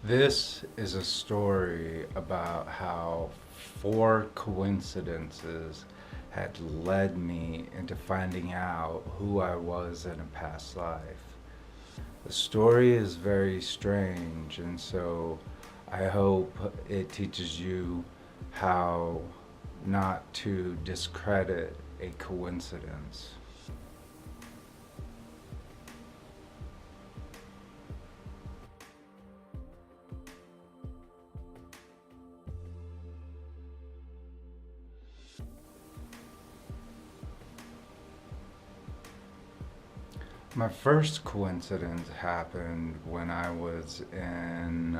This is a story about how four coincidences had led me into finding out who I was in a past life. The story is very strange, and so I hope it teaches you how not to discredit a coincidence. My first coincidence happened when I was in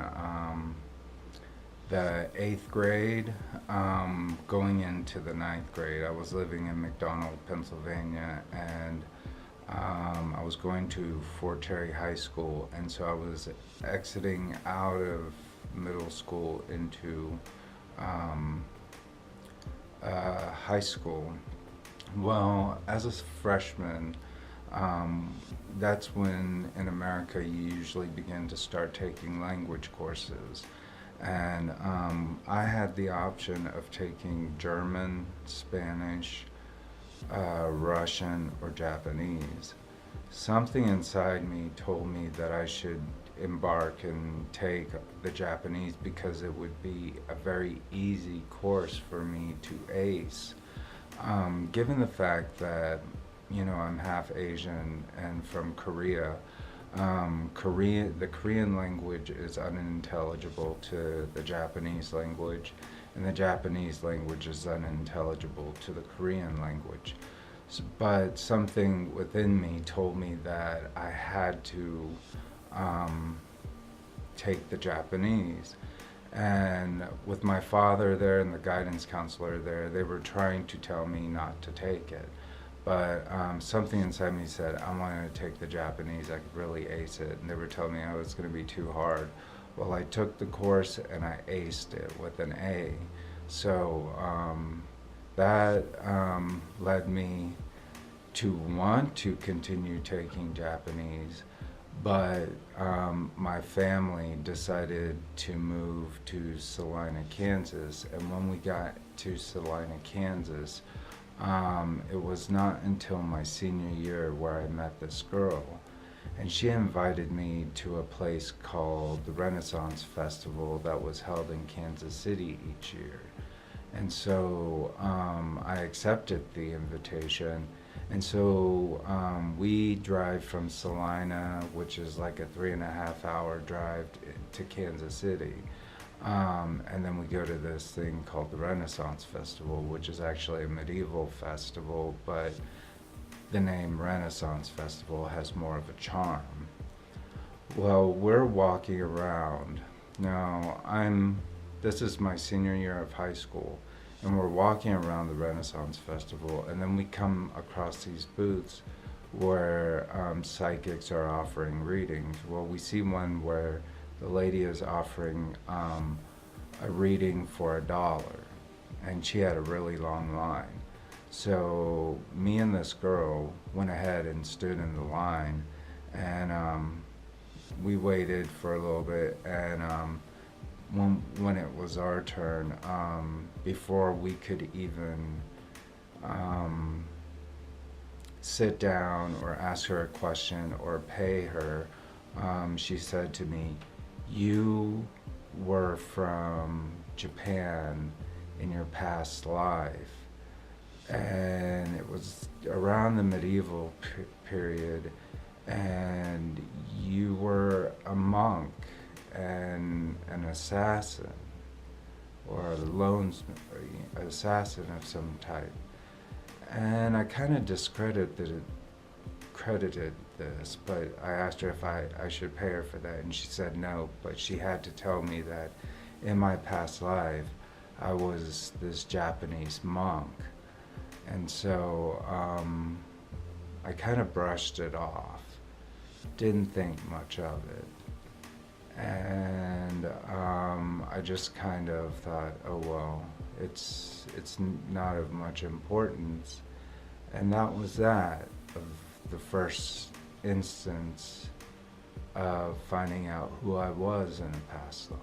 the eighth grade, going into the ninth grade. I was living in McDonald, Pennsylvania, and I was going to Fort Terry High School, and so I was exiting out of middle school into um, high school. Well, as a freshman, um, that's when in America you usually begin to start taking language courses. And I had the option of taking German, Spanish, Russian, or Japanese. Something inside me told me that I should embark and take the Japanese because it would be a very easy course for me to ace. Given the fact that, I'm half Asian and from Korea, the Korean language is unintelligible to the Japanese language, and the Japanese language is unintelligible to the Korean language. But something within me told me that I had to um, take the Japanese. And with my father there and the guidance counselor there, they were trying to tell me not to take it. But something inside me said, I wanted to take the Japanese. I could really ace it. And they were telling me, oh, it's going to be too hard. Well, I took the course and I aced it with an A. So that led me to want to continue taking Japanese, but my family decided to move to Salina, Kansas. And when we got to Salina, Kansas, it was not until my senior year where I met this girl. And she invited me to a place called the Renaissance Festival that was held in Kansas City each year. And so I accepted the invitation. And so we drive from Salina, which is like a 3.5 hour drive to Kansas City. And then we go to this thing called the Renaissance Festival, which is actually a medieval festival, but the name Renaissance Festival has more of a charm. Well, we're walking around. Now, this is my senior year of high school, and we're walking around the Renaissance Festival, and then we come across these booths where psychics are offering readings. Well, we see one where the lady is offering a reading for $1, and she had a really long line. So me and this girl went ahead and stood in the line, and we waited for a little bit, and when it was our turn, before we could even um, sit down or ask her a question or pay her, she said to me, "You were from Japan in your past life." And it was around the medieval period, and you were a monk and an assassin or a lone assassin of some type. And I kind of credited this, but I asked her if I should pay her for that, and she said no, but she had to tell me that in my past life I was this Japanese monk. And so I kind of brushed it off, didn't think much of it. And I just kind of thought, oh well, it's not of much importance. And that was that of the first instance of finding out who I was in a past life.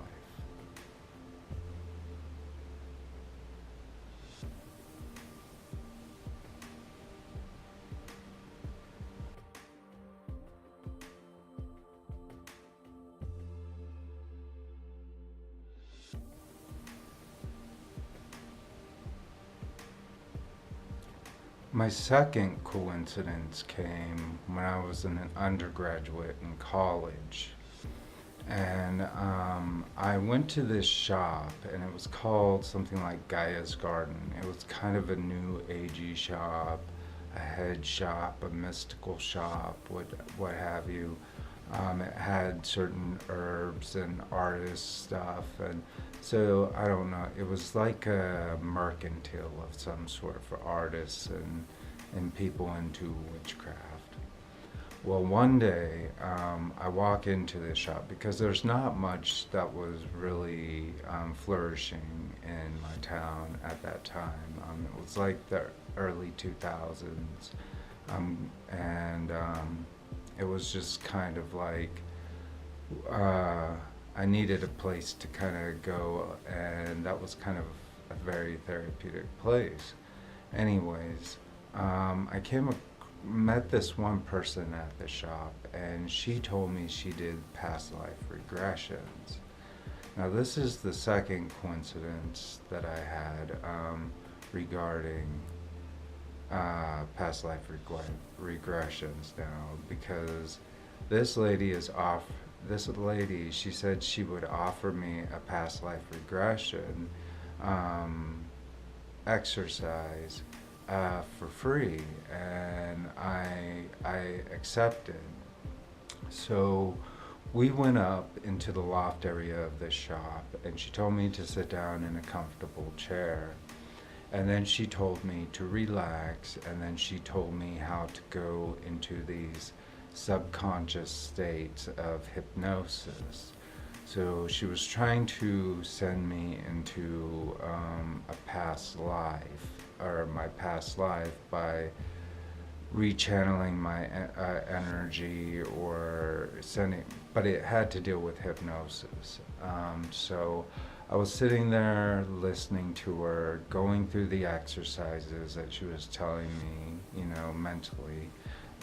My second coincidence came when I was an undergraduate in college. And I went to this shop, and it was called something like Gaia's Garden. It was kind of a new agey shop, a head shop, a mystical shop, what have you. It had certain herbs and artist stuff, and so I don't know. It was like a mercantile of some sort for artists and people into witchcraft. Well, one day I walk into this shop because there's not much that was really flourishing in my town at that time. It was like the early 2000s, and it was just kind of like I needed a place to kind of go, and that was kind of a very therapeutic place. Anyways, I met this one person at the shop, and she told me she did past life regressions. Now, this is the second coincidence that I had regarding past life regressions now, because this lady she said she would offer me a past life regression exercise for free, and I accepted. So we went up into the loft area of this shop, and she told me to sit down in a comfortable chair. And then she told me to relax, and then she told me how to go into these subconscious states of hypnosis. So she was trying to send me into a past life, or my past life, by rechanneling my energy or sending, but it had to deal with hypnosis. So I was sitting there listening to her, going through the exercises that she was telling me, mentally,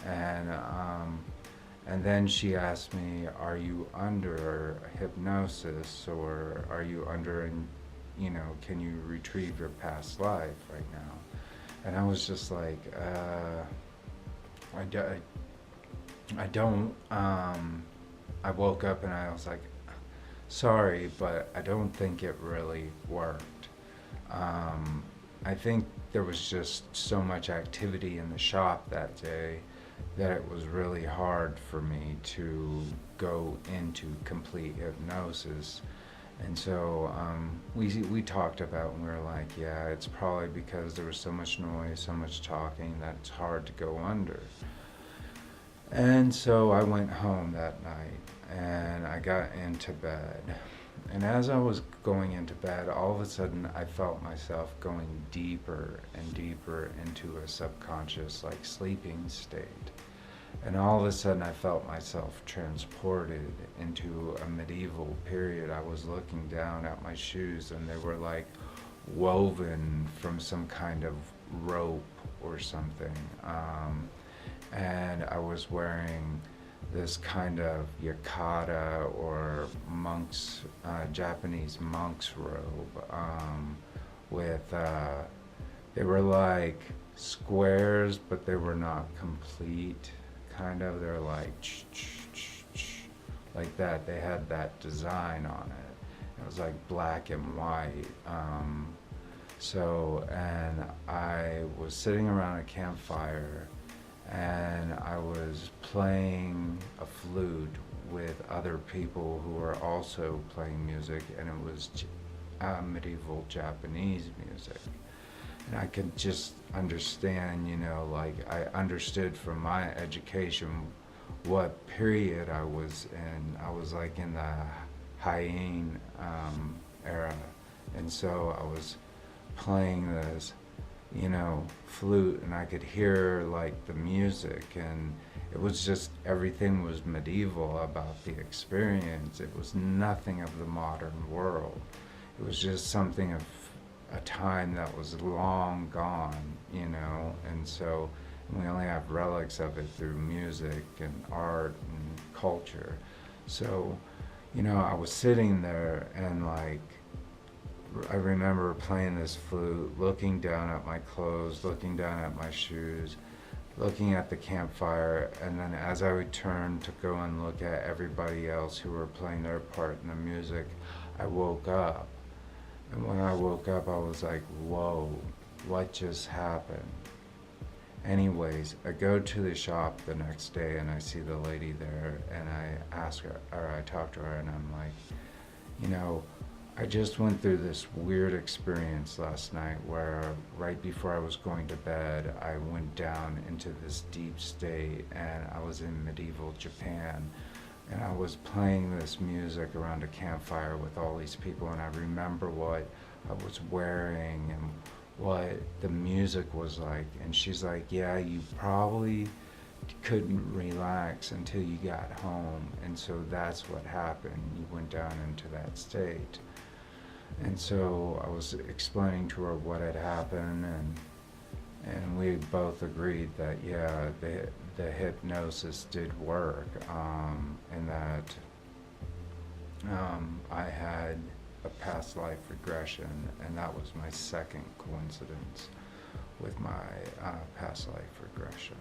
and then she asked me, "Are you under hypnosis, or are you under, can you retrieve your past life right now?" And I was just like, I don't. I woke up and I was like, "Sorry, but I don't think it really worked." I think there was just so much activity in the shop that day that it was really hard for me to go into complete hypnosis. And so we talked about, and we were like, yeah, it's probably because there was so much noise, so much talking, that it's hard to go under. And so I went home that night, and I got into bed. And as I was going into bed, all of a sudden I felt myself going deeper and deeper into a subconscious, like, sleeping state. And all of a sudden I felt myself transported into a medieval period. I was looking down at my shoes, and they were like woven from some kind of rope or something. And I was wearing this kind of yukata, or monks, Japanese monks robe, with, they were like squares, but they were not complete, kind of. They're like like that. They had that design on it. It was like black and white. And I was sitting around a campfire, and I was playing a flute with other people who were also playing music, and it was medieval Japanese music. And I could just understand, like, I understood from my education what period I was in. I was like in the Heian era, and so I was playing this flute, and I could hear like the music, and it was just everything was medieval about the experience. It was nothing of the modern world. It was just something of a time that was long gone. And so we only have relics of it through music and art and culture. So, I was sitting there and like I remember playing this flute, looking down at my clothes, looking down at my shoes, looking at the campfire, and then as I would turn to go and look at everybody else who were playing their part in the music, I woke up. And when I woke up, I was like, whoa, what just happened? Anyways, I go to the shop the next day and I see the lady there and I ask her, or I talk to her, and I'm like, you know, I just went through this weird experience last night where right before I was going to bed, I went down into this deep state and I was in medieval Japan, and I was playing this music around a campfire with all these people, and I remember what I was wearing and what the music was like. And she's like, yeah, you probably couldn't relax until you got home, and so that's what happened. You went down into that state. And so I was explaining to her what had happened, and we both agreed that yeah, the hypnosis did work, and that I had a past life regression, and that was my second coincidence with my past life regression.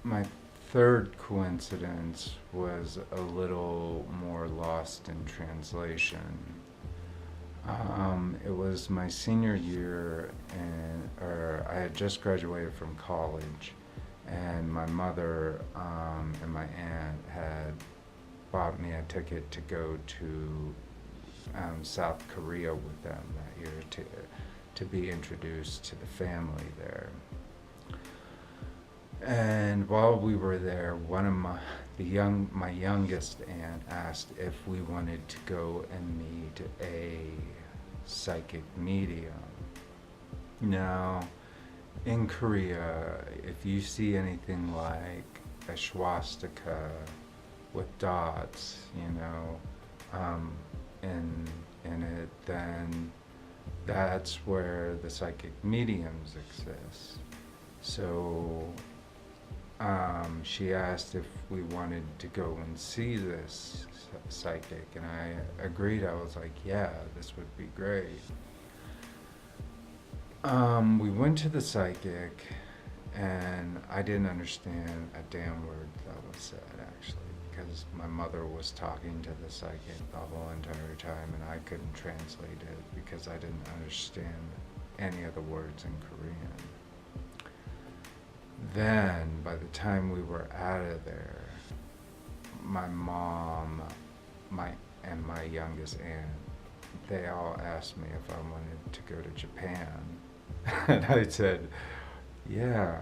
My third coincidence was a little more lost in translation. It was my senior year, or I had just graduated from college, and my mother and my aunt had bought me a ticket to go to South Korea with them that year to be introduced to the family there. And while we were there, one of my youngest aunt asked if we wanted to go and meet a psychic medium. Now, in Korea, if you see anything like a swastika with dots, um, in it, then that's where the psychic mediums exist. So she asked if we wanted to go and see this psychic, and I agreed. I was like, yeah, this would be great. We went to the psychic, and I didn't understand a damn word that was said, actually, because my mother was talking to the psychic the whole entire time, and I couldn't translate it because I didn't understand any of the words in Korean. Then, by the time we were out of there, my mom, and my youngest aunt, they all asked me if I wanted to go to Japan. And I said, yeah,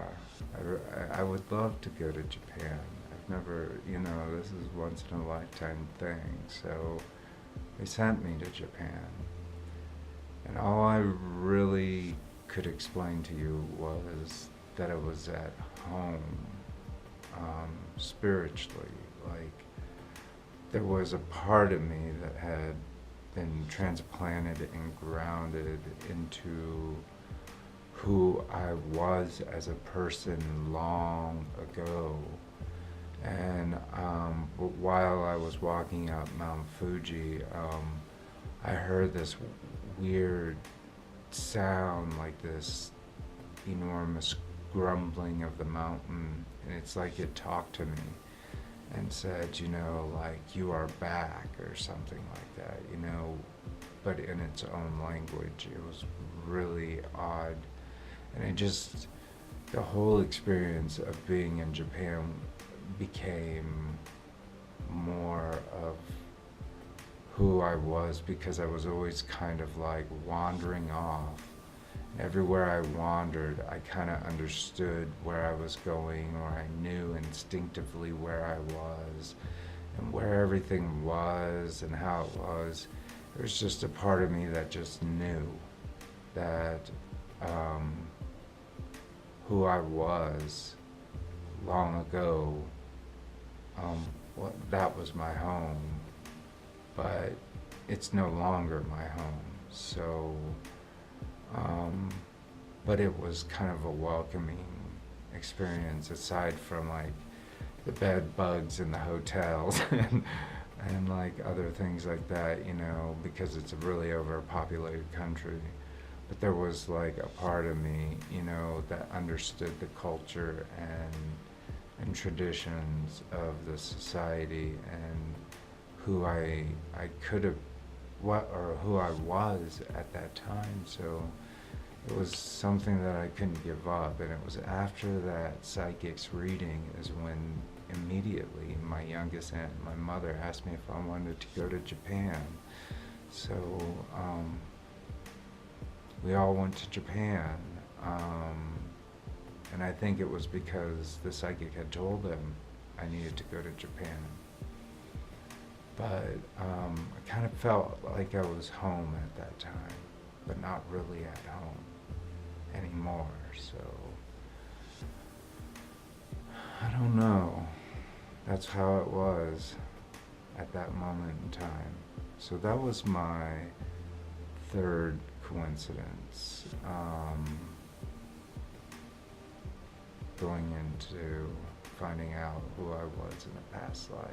I would love to go to Japan. I've never, this is once in a lifetime thing. So they sent me to Japan. And all I really could explain to you was that I was at home, spiritually. Like, there was a part of me that had been transplanted and grounded into who I was as a person long ago. And while I was walking up Mount Fuji, I heard this weird sound, like this enormous grumbling of the mountain, and it's like it talked to me and said, like, you are back, or something like that, but in its own language. It was really odd, and the whole experience of being in Japan became more of who I was, because I was always kind of like wandering off. Everywhere I wandered, I kind of understood where I was going, or I knew instinctively where I was and where everything was and how it was. There was just a part of me that just knew that um, who I was long ago, that was my home, but it's no longer my home. So, um, but it was kind of a welcoming experience, aside from like the bed bugs in the hotels and like other things like that, because it's a really overpopulated country. But there was like a part of me, that understood the culture and traditions of the society, and who I could have, what or who I was at that time. So it was something that I couldn't give up. And it was after that psychic's reading is when immediately my youngest aunt, my mother, asked me if I wanted to go to Japan. So we all went to Japan. And I think it was because the psychic had told them I needed to go to Japan. But I kind of felt like I was home at that time, but not really at home anymore. So I don't know. That's how it was at that moment in time. So that was my third coincidence. Going into finding out who I was in a past life.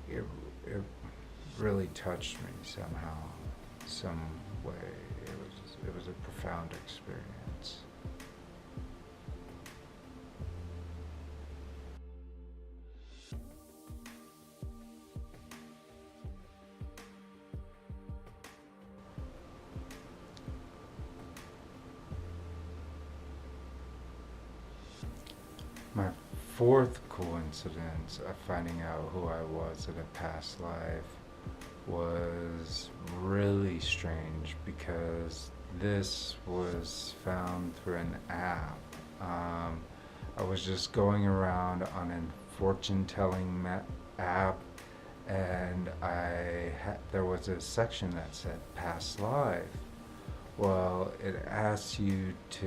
It really touched me somehow, some way. It was a profound experience. My fourth coincidence of finding out who I was in a past life was really strange, because this was found through an app. I was just going around on a fortune-telling app, and there was a section that said past life. Well, it asks you to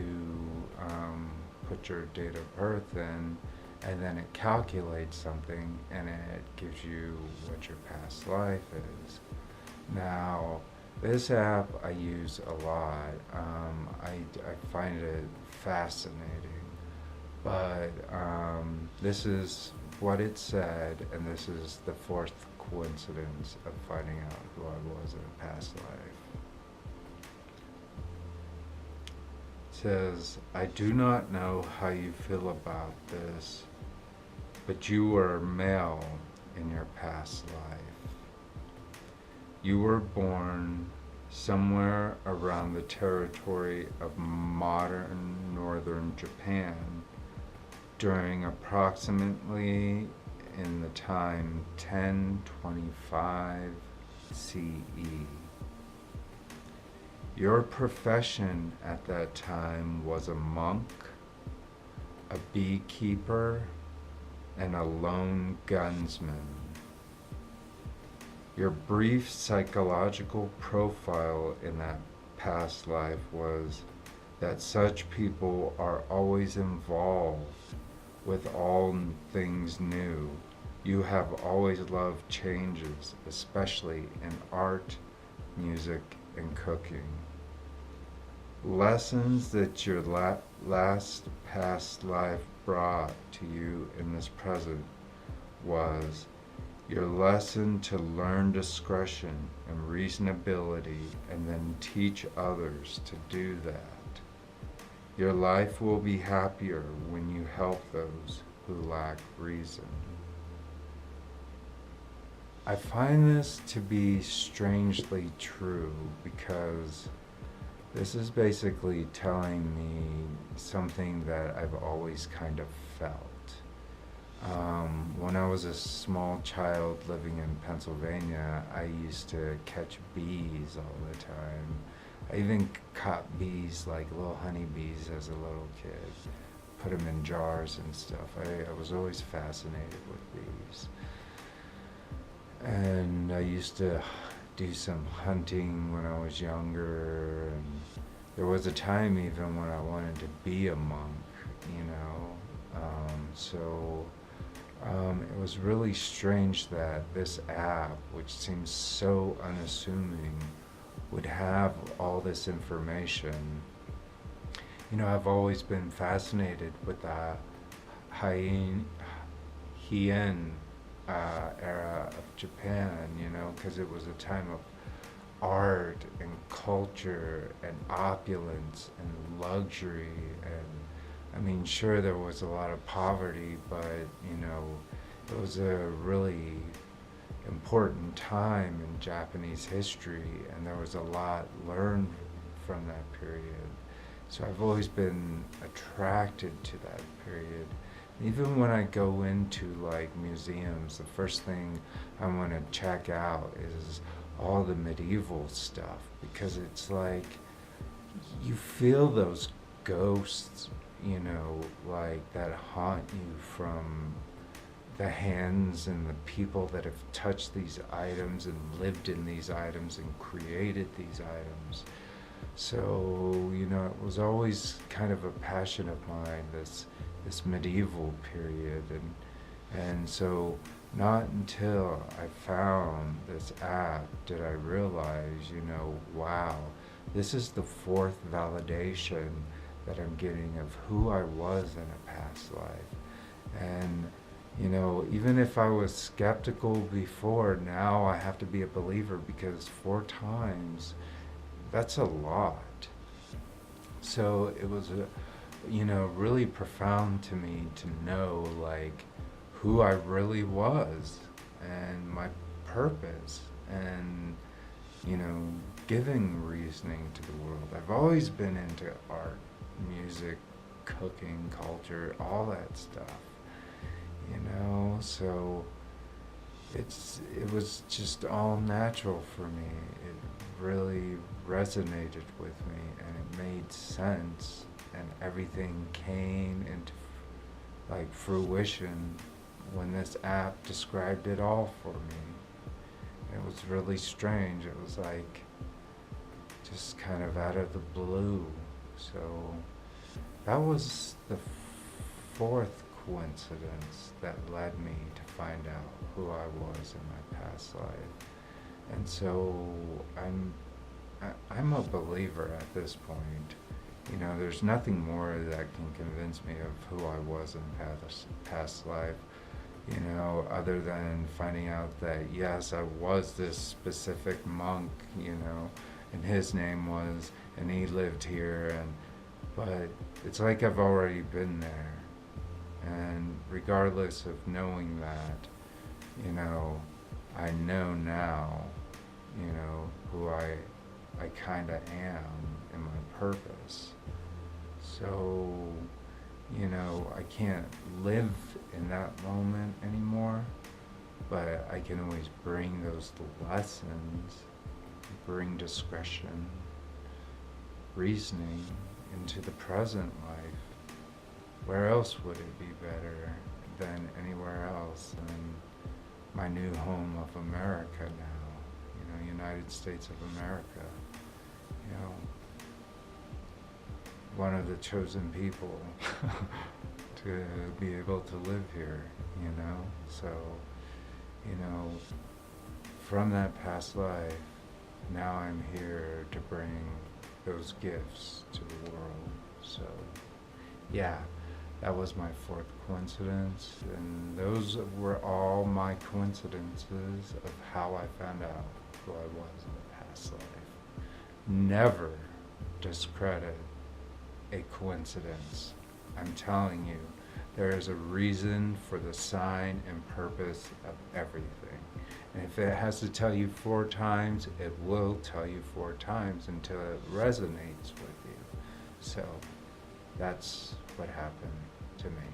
put your date of birth in, and then it calculates something, and it gives you what your past life is. Now, this app I use a lot. I find it fascinating, but this is what it said, and this is the fourth coincidence of finding out who I was in a past life. Says, I do not know how you feel about this, but you were male in your past life. You were born somewhere around the territory of modern northern Japan during approximately in the time 1025 CE. Your profession at that time was a monk, a beekeeper, and a lone gunsman. Your brief psychological profile in that past life was that such people are always involved with all things new. You have always loved changes, especially in art, music, and cooking. Lessons that your last past life brought to you in this present was your lesson to learn discretion and reasonability, and then teach others to do that. Your life will be happier when you help those who lack reason. I find this to be strangely true, because this is basically telling me something that I've always kind of felt. When I was a small child living in Pennsylvania, I used to catch bees all the time. I even caught bees, like little honeybees, as a little kid. Put them in jars and stuff. I was always fascinated with bees. And I used to do some hunting when I was younger. And there was a time even when I wanted to be a monk, you know. It was really strange that this app, which seems so unassuming, would have all this information. You know, I've always been fascinated with the Heian, Heian era of Japan, you know, because it was a time of art and culture and opulence and luxury. And I mean, sure, there was a lot of poverty, but, you know, it was a really important time in Japanese history, and there was a lot learned from that period. So I've always been attracted to that period. Even when I go into like museums, the first thing I want to check out is all the medieval stuff, because it's like you feel those ghosts, you know, like that haunt you from the hands and the people that have touched these items and lived in these items and created these items. So, you know, it was always kind of a passion of mine, this medieval period. And so not until I found this app did I realize, you know, wow, this is the fourth validation that I'm getting of who I was in a past life. And, you know, even if I was skeptical before, now I have to be a believer, because 4 times, that's a lot. So it was, you know, really profound to me to know, like, who I really was and my purpose and, you know, giving reasoning to the world. I've always been into art, music, cooking, culture, all that stuff, you know, so it was just all natural for me. It really resonated with me, and it made sense, and everything came into like fruition when this app described it all for me. It was really strange. It was like just kind of out of the blue. So that was the fourth coincidence that led me to find out who I was in my past life. And so I'm a believer at this point. You know, there's nothing more that can convince me of who I was in past life, you know, other than finding out that, yes, I was this specific monk, you know, and his name was, and he lived here, but it's like I've already been there. And regardless of knowing that, you know, I know now, you know, who I kind of am and my purpose. So, you know, I can't live in that moment anymore, but I can always bring those lessons, bring discretion, reasoning into the present life. Where else would it be better than anywhere else than my new home of America now? You know, United States of America. You know, one of the chosen people to be able to live here, you know? So, you know, from that past life, now I'm here to bring those gifts to the world. So, yeah, that was my fourth coincidence, and those were all my coincidences of how I found out who I was in the past life. Never discredit a coincidence. I'm telling you, there is a reason for the sign and purpose of everything. And if it has to tell you 4 times, it will tell you 4 times until it resonates with you. So that's what happened to me.